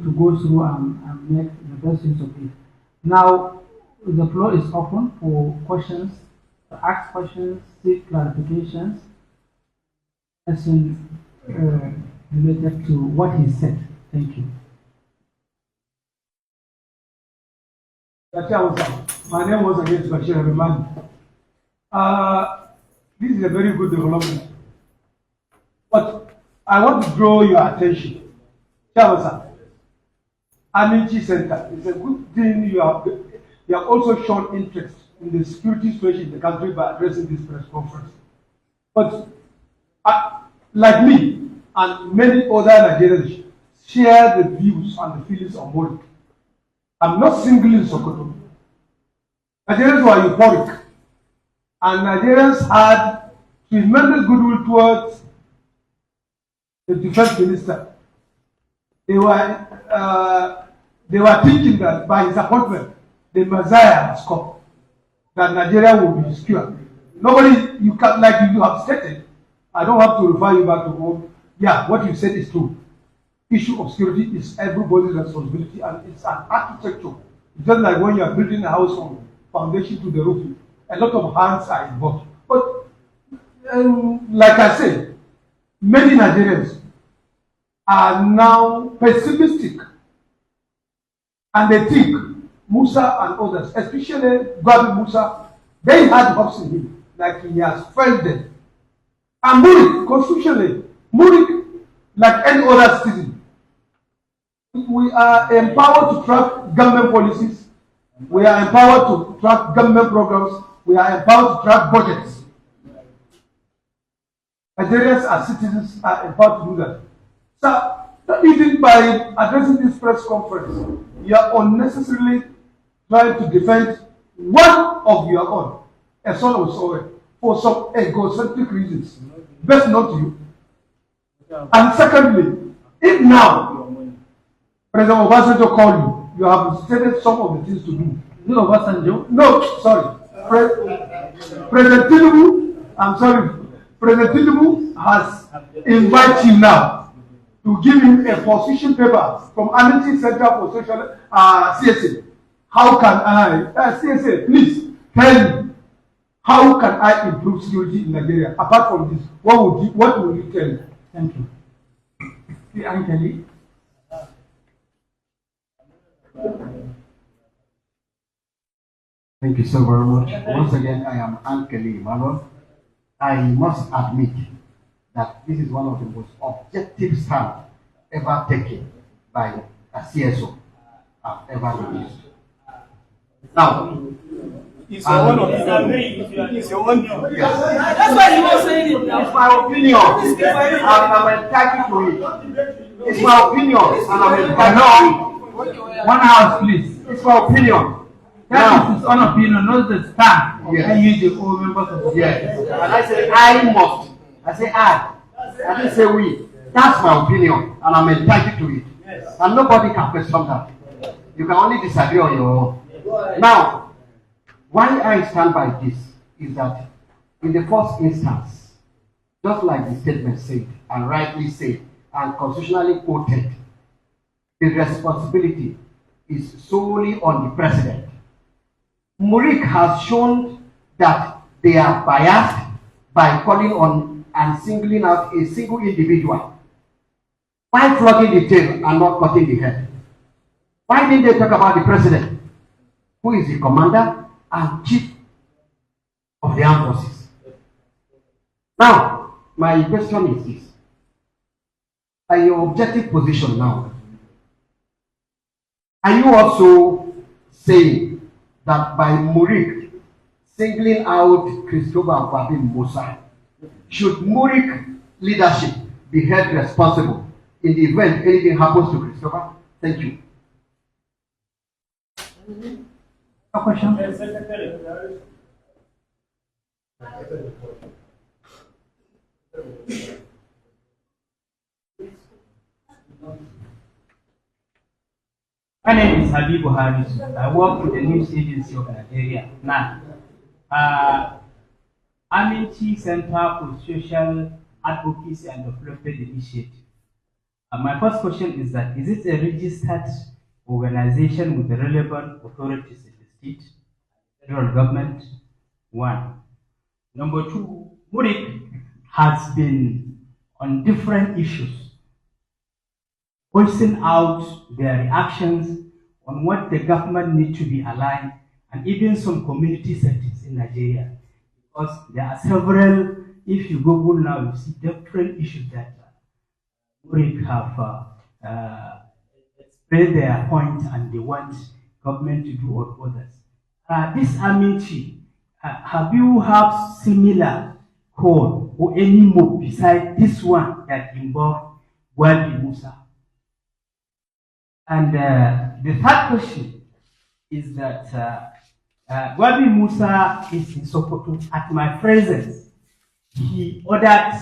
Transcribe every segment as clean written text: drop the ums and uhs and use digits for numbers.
to go through and make the best use of it. Now, the floor is open for questions, ask questions, seek clarifications, as in related to what he said. Thank you. My name was against Bashir Rahman. This is a very good development. But I want to draw your attention. Aminci Center is a good thing. You have also shown interest in the security situation in the country by addressing this press conference. But like me and many other Nigerians share the views and the feelings of Morik. I'm not singling Sokoto. Nigerians were euphoric, and Nigerians had tremendous goodwill towards the defense minister. They were thinking that by his appointment, the Messiah has come, that Nigeria will be secure. Nobody, you can, like you have stated, I don't have to refer you back to home. Yeah, what you said is true. Issue of security is everybody's responsibility, and it's an architecture. Just like when you are building a house from foundation to the roof, a lot of hands are involved. But like I said, many Nigerians are now pessimistic, and they think Musa and others, especially Gabi Musa, they had hopes in him, like he has failed them. And Murik, constitutionally, Murik, like any other citizen, we are empowered to track government policies, we are empowered to track government programs, we are empowered to track budgets. Nigerians as citizens are empowered to do that. So, even by addressing this press conference, you are unnecessarily trying to defend one of your own, a son of Sowe, for some egocentric reasons, best known to you. And secondly, if now President Obasanjo called you, you have stated some of the things to do. Is it Obasanjo? No, sorry. President Tinubu, I'm sorry. President Tinubu has invited you now to give him a position paper from Aminci Center for Social CSA. How can I, CSA, please tell me, how can I improve security in Nigeria? Apart from this, what will you tell me? Thank you. Angeli. Thank you so very much. Once again, I am Ankeli Emmanuel. I must admit that this is one of the most objective stands ever taken by a CSO I've ever used. Now, It's your own opinion. It's your own opinion. Yes. That's why you were saying it. It's my opinion, and I'm entitled to it. It's my opinion, and I'm entitled to it. One house, please. It's my opinion. That is his own opinion, not the stand. Yes. And you, the all members of the Yes. And I say I must. I say I. I didn't say we. That's my opinion, and I'm entitled to it. Yes. And nobody can question that. You can only disagree on your own. Now, why I stand by this is that in the first instance, just like the statement said, and rightly said, and constitutionally quoted, the responsibility is solely on the president. Murik has shown that they are biased by calling on and singling out a single individual. Why flogging the tail and not cutting the head? Why didn't they talk about the president, who is the commander and chief of the armed forces? Now, my question is this. Are your objective position now? Are you also saying that by Murik singling out Christopher Babin Musa, should Murik leadership be held responsible in the event anything happens to Christopher? Thank you. A question? My name is Habibu Harisu. I work with the news agency of Nigeria. Now, Aminci Center for Social Advocacy and Development Initiative. My first question is that is it a registered organization with the relevant authorities in the state, federal government? One. Number two, Murik has been on different issues, voicing out their reactions on what the government need to be aligned, and even some community settings in Nigeria. Because there are several, if you Google now, you see different issues that Murik have expressed their point and they want government to do or others. This Aminci, have you have similar call or any move beside this one that involve Wadi Musa? And the third question is that Wadi Musa is in Sokoto. At my presence, he ordered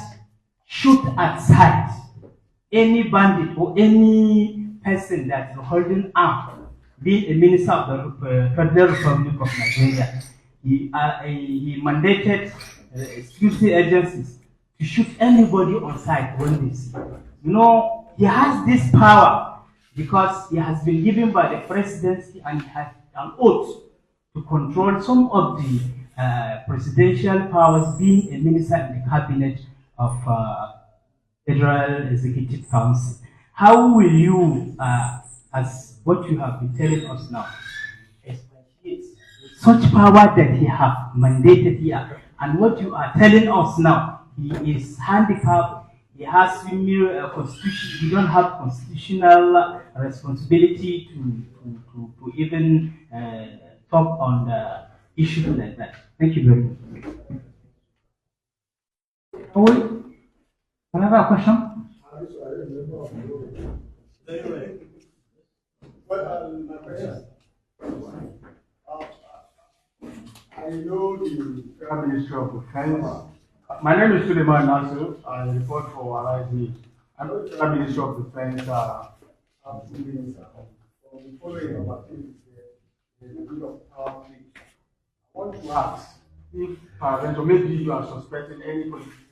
shoot at sight any bandit or any person that is holding arm, being a minister of the Federal Republic of Nigeria. He mandated security agencies to shoot anybody on sight when they see. You know, he has this power because he has been given by the presidency and he has an oath to control some of the presidential powers, being a minister in the cabinet of Federal Executive Council. How will you, as what you have been telling us now, expatiate such power that he have mandated here, and what you are telling us now, he is handicapped, he has female constitution, he don't have constitutional responsibility to even talk on the issue like that. Thank you very much. Another question? My question. I know the Federal Ministry of Defense. My name is Suleiman Nasser. I report for Arise Me. I know the Federal Ministry of Defense have feelings from the following of activities there's a bit of power play. I want to ask if or maybe you are suspecting any political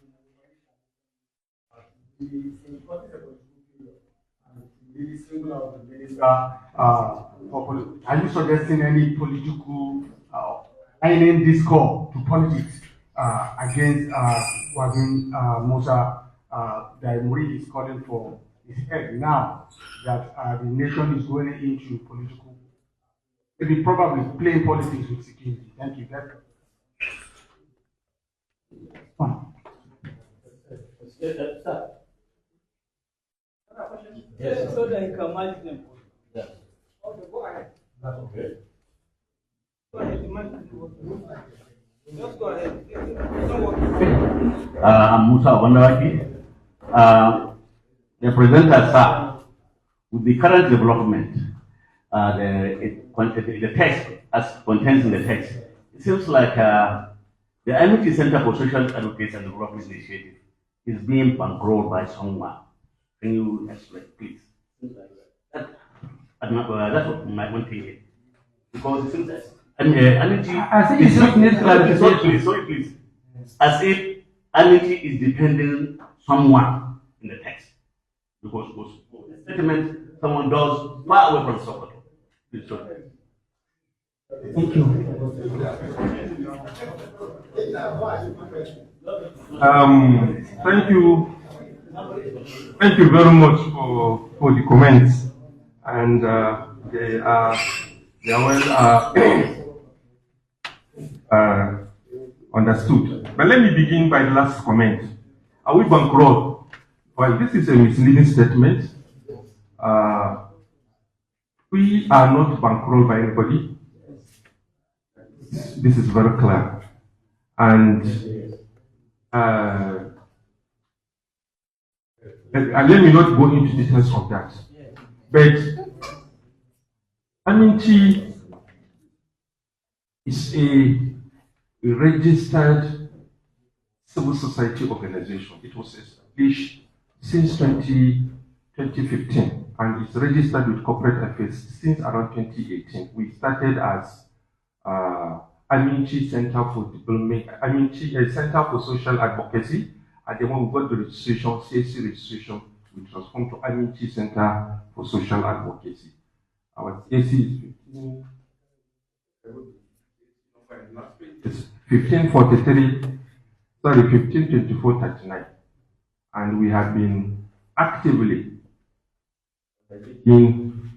really single out the minister. Are you suggesting any political ending this call to politics against Wagin Musa that Muri is calling for his head now that the nation is going into political, maybe probably playing politics with security? Thank you. Yes. So that you can manage them. Yes. Okay, go ahead. That's okay. Go ahead, just go ahead. I'm Musa Wandawaki. The presenter, sir, with the current development, the text, as contains in the text, it seems like the Aminci Center for Social Advocacy and Development Initiative is being bankrolled by someone. Can you explain, please? That's what my one thing is. Because it seems that Aminci I think it's not need clarification. Sorry, please. As if Aminci is defending someone in the text. Because the statement someone does far away from Sokoto. Please, sorry. Thank you. Thank you very much for the comments, and they are well understood. But let me begin by the last comment. Are we bankrupt? Well, this is a misleading statement. We are not bankrupt by anybody. This is very clear. And let me not go into details of that. But Aminci is a registered civil society organization. It was established since 2015 and it's registered with corporate affairs since around 2018. We started as Aminci Center for Development, Aminci Center for Social Advocacy, and then when we got the registration, CAC registration, we transformed to Aminci Center for Social Advocacy. Our AC is 1524-39, and we have been actively in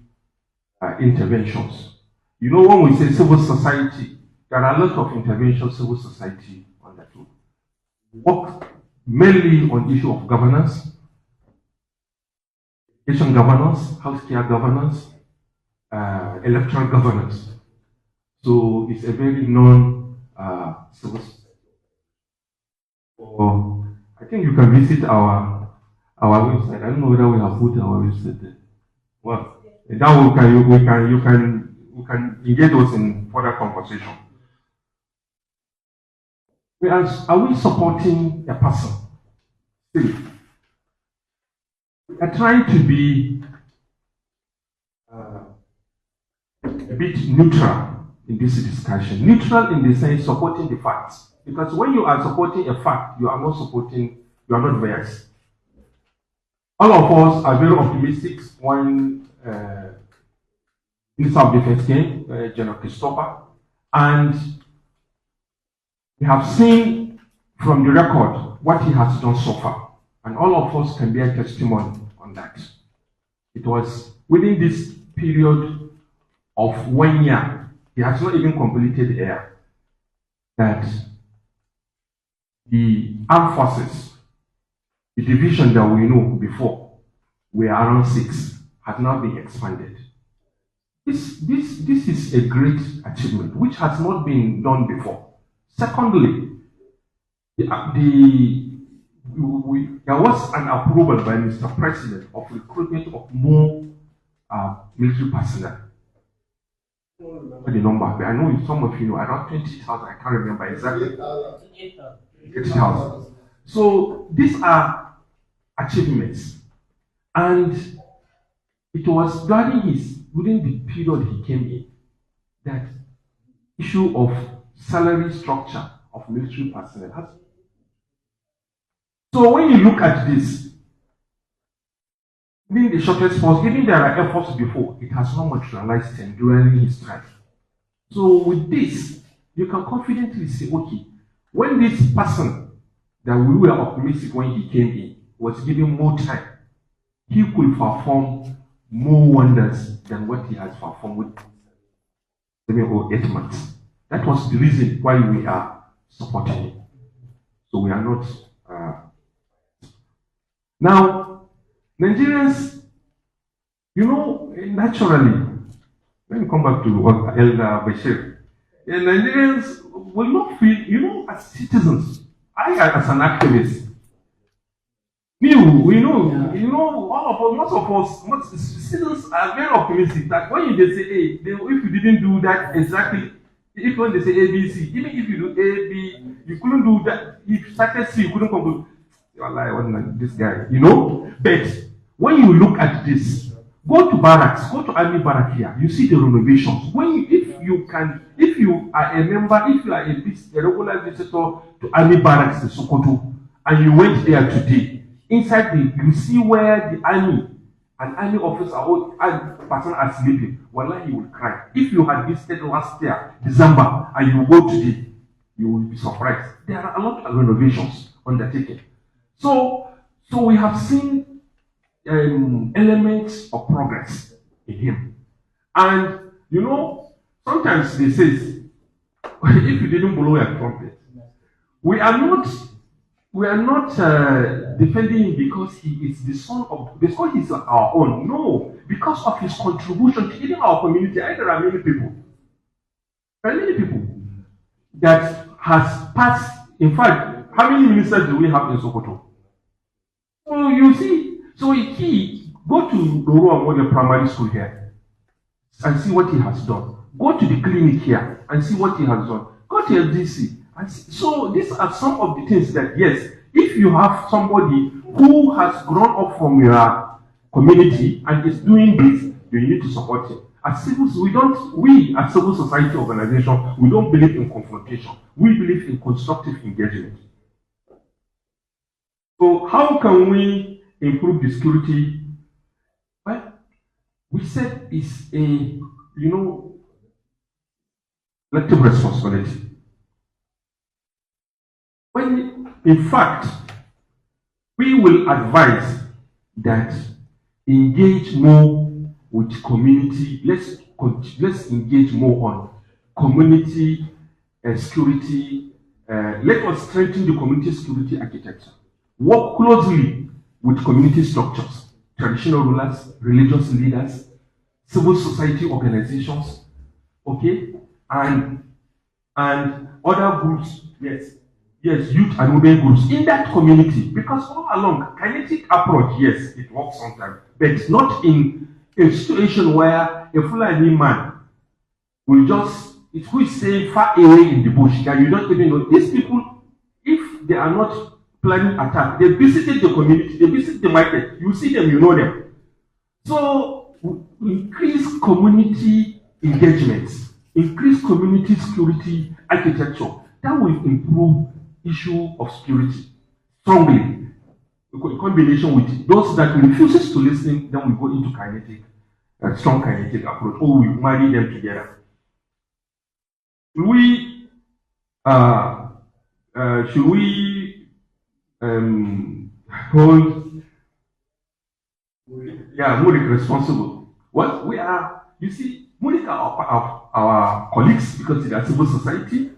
interventions. You know, when we say civil society, there are a lot of interventions civil society undertook. Work mainly on issue of governance, education governance, healthcare governance, electoral governance. So it's a very known civil society. So I think you can visit our website. I don't know whether we have put our website there. Well, now you can engage us in further conversation. Are we supporting a person? Still, we are trying to be a bit neutral in this discussion. Neutral in the sense supporting the facts. Because when you are supporting a fact, you are not biased. All of us are very optimistic when Minister of Defense came, General Christopher, and we have seen from the record what he has done so far, and all of us can bear testimony on that. It was within this period of 1 year, he has not even completed a year, that the armed forces, the division that we know before were around 6, has now been expanded. This is a great achievement which has not been done before. Secondly, there was an approval by Mr. President of recruitment of more military personnel. I don't remember the number, but I know some of you know around 20,000. I can't remember exactly. 8,000. So these are achievements, and it was within the period he came in that issue of salary structure of military personnel has. So when you look at this, being the shortest force, even there are efforts before, it has not materialized during his time. So with this, you can confidently say, okay, when this person that we were optimistic when he came in was given more time, he could perform more wonders than what he has performed with 7 or 8 months. That was the reason why we are supporting him. So we are not. Now, Nigerians, naturally, let me come back to Elder Bashir. Nigerians will not feel, as citizens, as an activist, most of us, citizens are very optimistic that when you say A, if you didn't do that exactly, if when they say A, B, C, even if you do A, B, you couldn't do that. If you started C, you couldn't conclude. I wasn't this guy, But when you look at this, go to barracks, go to army barrack here, you see the renovations. If you are a member, if you are a regular visitor to army barracks in Sokoto, and you went there today, inside you see where the army and army officer and person are sleeping. Wallahi, you will cry. If you had visited last year, December, and you go today, you will be surprised. There are a lot of renovations undertaken. So we have seen elements of progress in him. And sometimes they say, if you didn't blow a trumpet, we are not defending him because he is the son of, because he's our own. No, because of his contribution to even our community. There are many people that has passed. In fact, how many ministers do we have in Sokoto? So you see, he go to Doro Amole Primary School here and see what he has done. Go to the clinic here and see what he has done. Go to LDC. So these are some of the things that, yes, if you have somebody who has grown up from your community and is doing this, you need to support him. As civils, we as civil society organization, we don't believe in confrontation. We believe in constructive engagement. So how can we improve the security? Well, we said it's a, collective responsibility. When, in fact, we will advise that engage more with community. Let's engage more on community security. Let us strengthen the community security architecture. Work closely with community structures, traditional rulers, religious leaders, civil society organizations, okay, and other groups. Yes, youth and women groups in that community, because all along kinetic approach, yes, it works sometimes, but not in a situation where a Fulani man will just, who is staying far away in the bush that you don't even know. These people, if they are not planning attack, they visited the community, they visit the market, you see them, you know them. So increase community engagements, increase community security architecture. That will improve issue of security strongly. In combination with those that refuses to listen, then we go into kinetic, strong kinetic approach, or we marry them together. Should we hold Murik responsible? Well, we are, you see, Murik are our colleagues because they are civil society.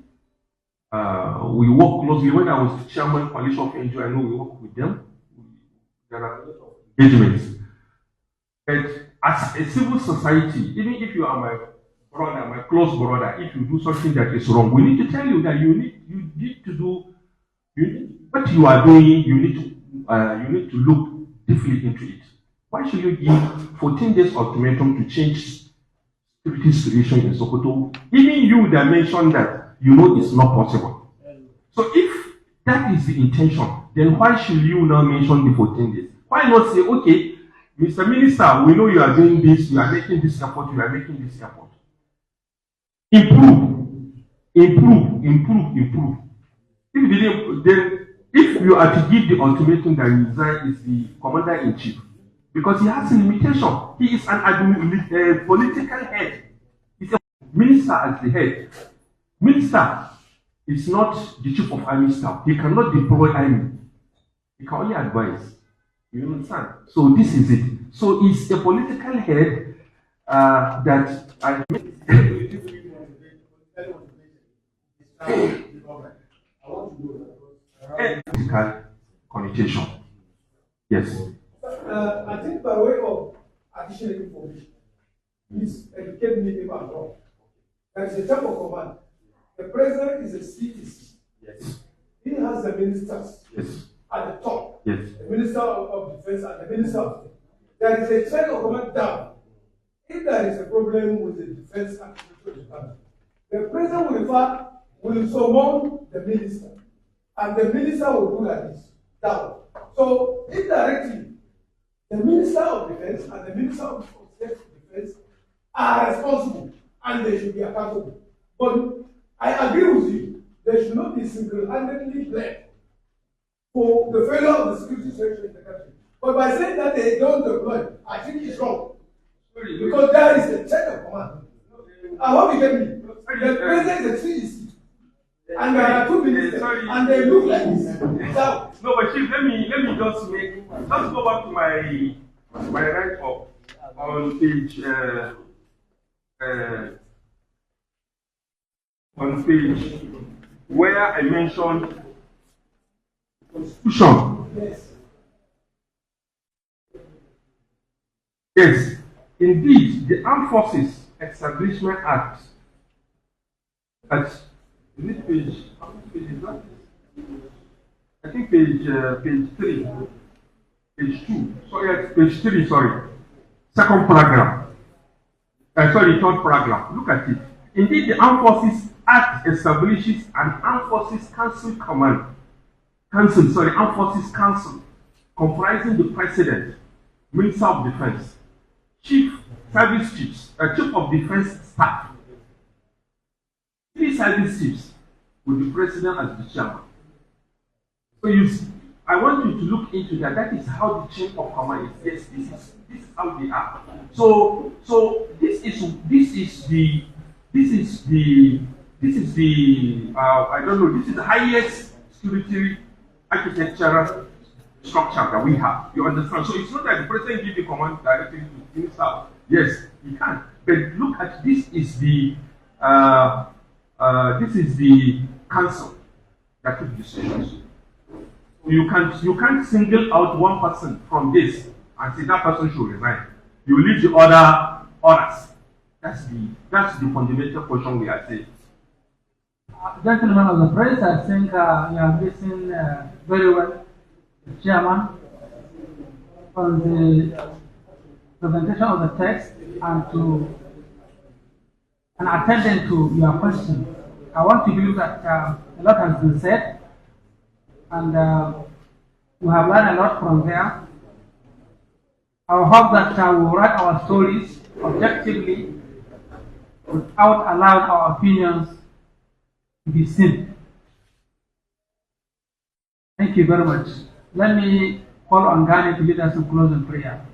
We work closely. When I was chairman coalition of NGO, I know we work with them. There are engagements. But as a civil society, even if you are my brother, my close brother, if you do something that is wrong, we need to tell you that you need to do what you are doing. You need to look deeply into it. Why should you give 14 days ultimatum to change security situation in Sokoto? Even you that mentioned that, it's not possible. So if that is the intention, then why should you now mention the 14 days? Why not say, okay, Mr. Minister, we know you are doing this, you are making this effort, you are making this effort. Improve. If you are to give the ultimatum that Rizal is the commander-in-chief, because he has a limitation. He is an political head. He's a minister as the head. Minister is not the chief of army staff. He cannot deploy army. He can only advise. You understand? So this is it. So it's a political head that I political connotation. Yes. I think by way of additional information, please educate me if I'm wrong. There is a type of command. The president is a CEC. Yes. He has the ministers. Yes. At the top. Yes. The Minister of Defense and the Minister of Defense. There is a chain of command down. If there is a problem with the defense and security department, the president will summon the minister, and the minister will do like this, down. So indirectly, the Minister of Defense and the Minister of Defense are responsible, and they should be accountable. But I agree with you, they should not be single-handedly blamed for the failure of the security situation in the country. But by saying that they don't deploy, I think it's wrong. Because there is a chain of command. I hope you get me. The president is a CEC. And there are two ministers, and they look like this. No, but Chief, let me just go back to my write up on page where I mentioned Constitution. Yes, indeed, the Armed Forces Establishment Act at this page, how much page is that? I think page 3, page 2. Sorry, page 3. Sorry, second paragraph. Third paragraph. Look at it. Indeed, the Armed Forces Act establishes an Armed Forces Council Armed Forces Council, comprising the President, Minister of Defense, Chief Service Chiefs, Chief of Defense Staff, 3 service chiefs, with the President as the chairman. So I want you to look into that. That is how the chain of command is. Yes, this is how they are. So this is the I don't know. This is the highest security architectural structure that we have. You understand? So it's not that the president gives the command directly to minister. Yes, he can. But look at this is the council that took decisions. You can't single out one person from this and say that person should resign. You leave the others. That's the fundamental question we are saying. Gentlemen of the press, I think you have listened very well, the chairman, on the presentation of the text and attending to your question. I want to believe that a lot has been said, and we have learned a lot from there. I hope that we will write our stories objectively without allowing our opinions to be seen. Thank you very much. Let me call on Ghani to lead us in closing prayer.